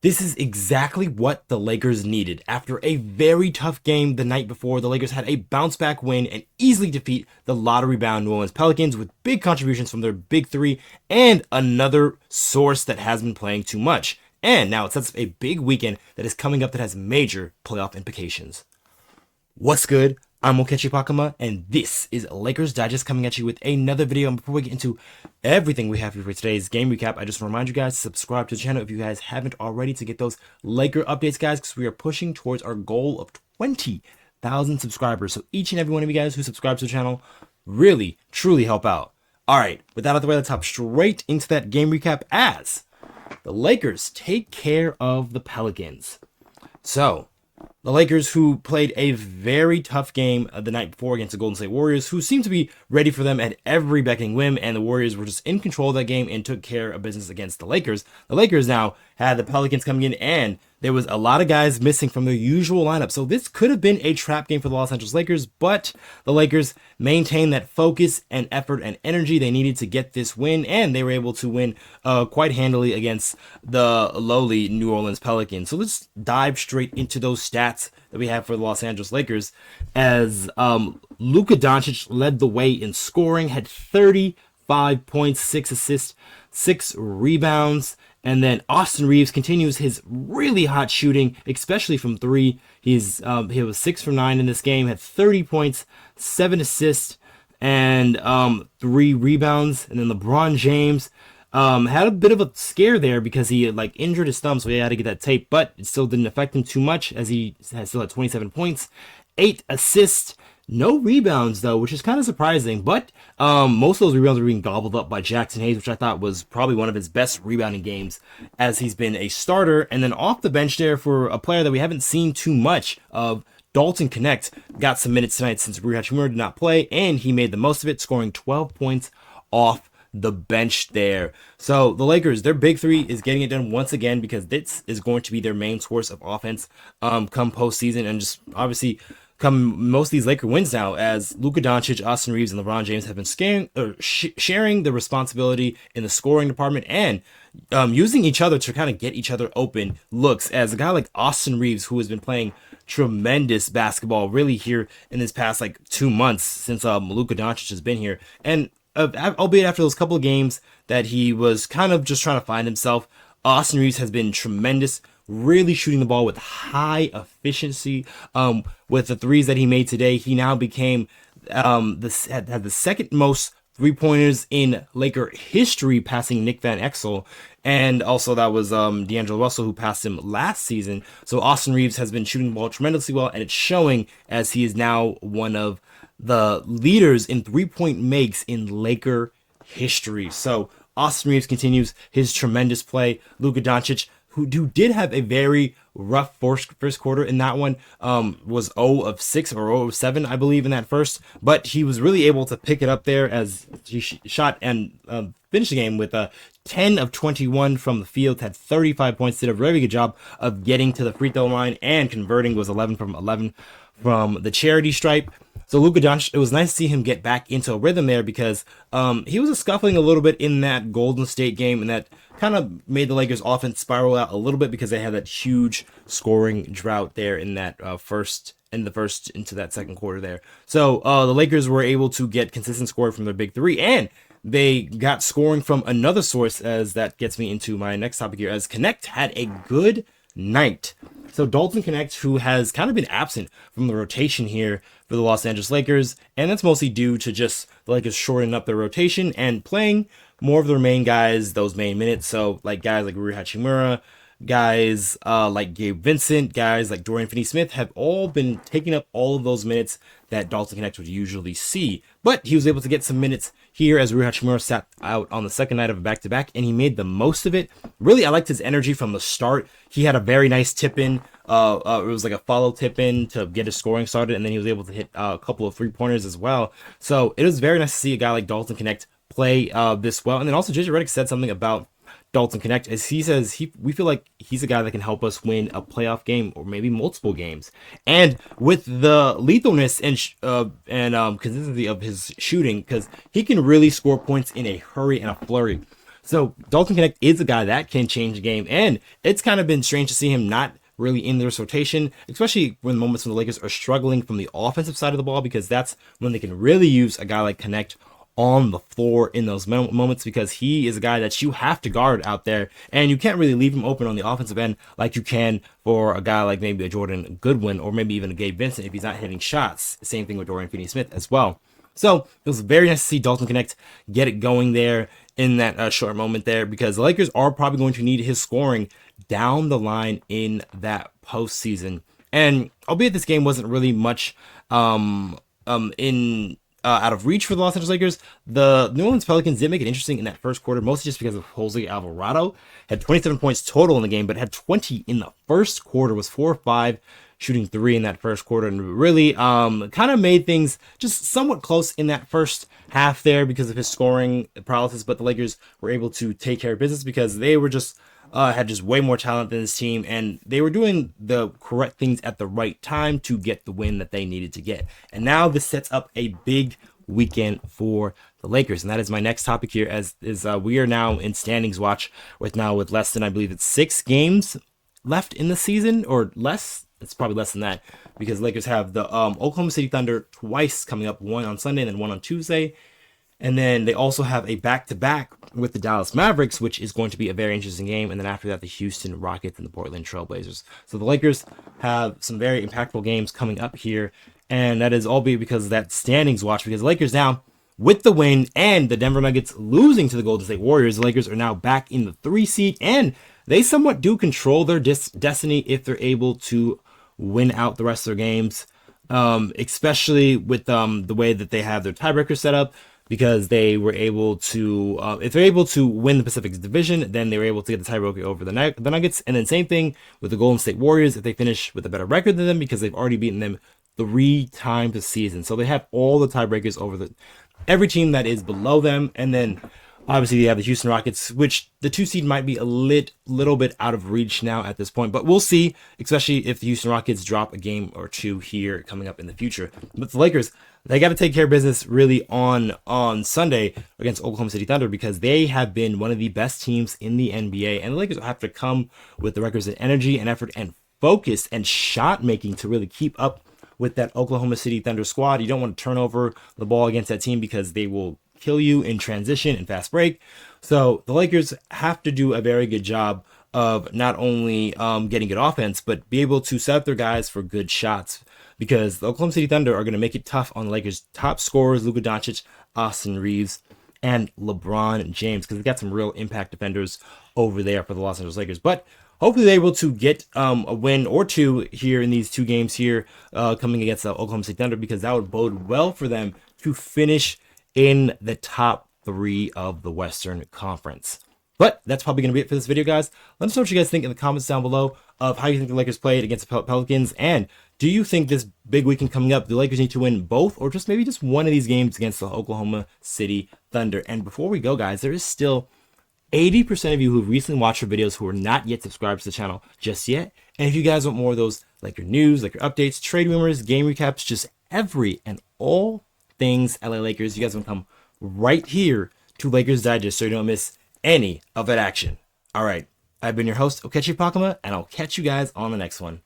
This is exactly what the Lakers needed. After a very tough game the night before, the Lakers had a bounce back win and easily defeat the lottery bound New Orleans Pelicans with big contributions from their big three and another source that has been playing too much. And now it sets up a big weekend that is coming up that has major playoff implications. What's good? I'm Okechi Apakama, and this is Lakers Digest coming at you with another video. And before we get into everything we have here for today's game recap, I just want to remind you guys to subscribe to the channel if you guys haven't already to get those Laker updates, guys, because we are pushing towards our goal of 20,000 subscribers. So each and every one of you guys who subscribe to the channel really, truly help out. All right, with that out of the way, let's hop straight into that game recap as the Lakers take care of the Pelicans. So, the Lakers, who played a very tough game the night before against the Golden State Warriors, who seemed to be ready for them at every beckoning whim, and the Warriors were just in control of that game and took care of business against the Lakers. The Lakers now had the Pelicans coming in, and there was a lot of guys missing from their usual lineup. So this could have been a trap game for the Los Angeles Lakers, but the Lakers maintained that focus and effort and energy they needed to get this win, and they were able to win quite handily against the lowly New Orleans Pelicans. So let's dive straight into those stats that we have for the Los Angeles Lakers, as Luka Doncic led the way in scoring, had 35 points, 6 assists, 6 rebounds. And then Austin Reaves continues his really hot shooting, especially from three. He was 6 for 9 in this game, had 30 points, 7 assists, and 3 rebounds. And then LeBron James had a bit of a scare there because he had, injured his thumb, so he had to get that tape, but it still didn't affect him too much as he still had 27 points, 8 assists. No rebounds, though, which is kind of surprising, but most of those rebounds were being gobbled up by Jackson Hayes, which I thought was probably one of his best rebounding games as he's been a starter. And then off the bench there for a player that we haven't seen too much of, Dalton Knecht got some minutes tonight since Hachimura did not play, and he made the most of it, scoring 12 points off the bench there. So the Lakers, their big three is getting it done once again because this is going to be their main source of offense come postseason, and just obviously come most of these Laker wins now, as Luka Doncic, Austin Reaves, and LeBron James have been sharing the responsibility in the scoring department and using each other to kind of get each other open looks, as a guy like Austin Reaves, who has been playing tremendous basketball really here in this past 2 months since Luka Doncic has been here, and albeit after those couple of games that he was kind of just trying to find himself, Austin Reaves has been tremendous, really shooting the ball with high efficiency. With the threes that he made today, he now became had the second most three-pointers in Laker history, passing Nick Van Exel, and also that was D'Angelo Russell, who passed him last season. So Austin Reaves has been shooting the ball tremendously well, and it's showing as he is now one of the leaders in three-point makes in Laker history. So Austin Reaves continues his tremendous play. Luka Doncic, who did have a very rough first quarter in that one, was 0 of 6 or 0 of 7, I believe, in that first, but he was really able to pick it up there as he shot and finished the game with 10 of 21 from the field, had 35 points, did a very good job of getting to the free throw line and converting, was 11 from 11 from the charity stripe. So Luka Doncic, it was nice to see him get back into a rhythm there because he was scuffling a little bit in that Golden State game, and that kind of made the Lakers offense spiral out a little bit because they had that huge scoring drought there in that first into that second quarter there. So the Lakers were able to get consistent scoring from their big three, and they got scoring from another source, as that gets me into my next topic here, as Knecht had a good night. So Dalton Knecht, who has kind of been absent from the rotation here for the Los Angeles Lakers, and that's mostly due to just the Lakers shortening up their rotation and playing more of their main guys, those main minutes. So guys like Hachimura, guys like Gabe Vincent, guys like Dorian Finney-Smith have all been taking up all of those minutes that Dalton Knecht would usually see. But he was able to get some minutes here as Hachimura sat out on the second night of a back-to-back, and he made the most of it. Really, I liked his energy from the start. He had a very nice tip-in. It was like a follow tip-in to get his scoring started, and then he was able to hit a couple of three-pointers as well. So it was very nice to see a guy like Dalton Knecht play this well. And then also JJ Redick said something about Dalton Knecht, as he says we feel like he's a guy that can help us win a playoff game or maybe multiple games. And with the lethalness and consistency of his shooting, because he can really score points in a hurry and a flurry. So Dalton Knecht is a guy that can change the game, and it's kind of been strange to see him not really in this rotation, especially when moments when the Lakers are struggling from the offensive side of the ball, because that's when they can really use a guy like Knecht on the floor in those moments, because he is a guy that you have to guard out there, and you can't really leave him open on the offensive end like you can for a guy like maybe a Jordan Goodwin or maybe even a Gabe Vincent if he's not hitting shots. Same thing with Dorian Finney-Smith as well. So it was very nice to see Dalton Knecht get it going there in that short moment there, because the Lakers are probably going to need his scoring down the line in that postseason. And albeit this game wasn't really much out of reach for the Los Angeles Lakers, the New Orleans Pelicans did make it interesting in that first quarter, mostly just because of Jose Alvarado. Had 27 points total in the game, but had 20 in the first quarter, was 4-5, shooting 3 in that first quarter, and really kind of made things just somewhat close in that first half there because of his scoring paralysis. But the Lakers were able to take care of business because they were just had just way more talent than this team, and they were doing the correct things at the right time to get the win that they needed to get. And now this sets up a big weekend for the Lakers, and that is my next topic here, as we are now in standings watch with less than, I believe it's 6 games left in the season, or less. It's probably less than that, because the Lakers have the Oklahoma City Thunder twice coming up, one on Sunday and then one on Tuesday. And then they also have a back-to-back with the Dallas Mavericks, which is going to be a very interesting game. And then after that, the Houston Rockets and the Portland Trail Blazers. So the Lakers have some very impactful games coming up here. And that is albeit because of that standings watch, because the Lakers now, with the win and the Denver Nuggets losing to the Golden State Warriors, the Lakers are now back in the 3 seed. And they somewhat do control their destiny if they're able to win out the rest of their games, especially with the way that they have their tiebreaker set up. Because they were able to, if they're able to win the Pacific Division, then they were able to get the tiebreaker over the Nuggets. And then same thing with the Golden State Warriors if they finish with a better record than them, because they've already beaten them 3 times this season. So they have all the tiebreakers over every team that is below them. And then obviously they have the Houston Rockets, which the 2 seed might be a little bit out of reach now at this point. But we'll see, especially if the Houston Rockets drop a game or 2 here coming up in the future. But the Lakers, they got to take care of business really on Sunday against Oklahoma City Thunder, because they have been one of the best teams in the NBA. And the Lakers will have to come with the requisite energy and effort and focus and shot making to really keep up with that Oklahoma City Thunder squad. You don't want to turn over the ball against that team, because they will kill you in transition and fast break. So the Lakers have to do a very good job of not only getting good offense, but be able to set up their guys for good shots, because the Oklahoma City Thunder are going to make it tough on the Lakers' top scorers, Luka Doncic, Austin Reaves, and LeBron James, because they've got some real impact defenders over there for the Los Angeles Lakers. But hopefully they're able to get a win or 2 here in these 2 games here coming against the Oklahoma City Thunder, because that would bode well for them to finish in the top 3 of the Western Conference. But that's probably going to be it for this video, guys. Let us know what you guys think in the comments down below of how you think the Lakers played against the Pelicans. And do you think this big weekend coming up, the Lakers need to win both, or just maybe just one of these games against the Oklahoma City Thunder? And before we go, guys, there is still 80% of you who've recently watched our videos who are not yet subscribed to the channel just yet. And if you guys want more of those, like your news, like your updates, trade rumors, game recaps, just every and all things LA Lakers, you guys want to come right here to Lakers Digest so you don't miss any of that action. All right, I've been your host, Okechi Apakama, and I'll catch you guys on the next one.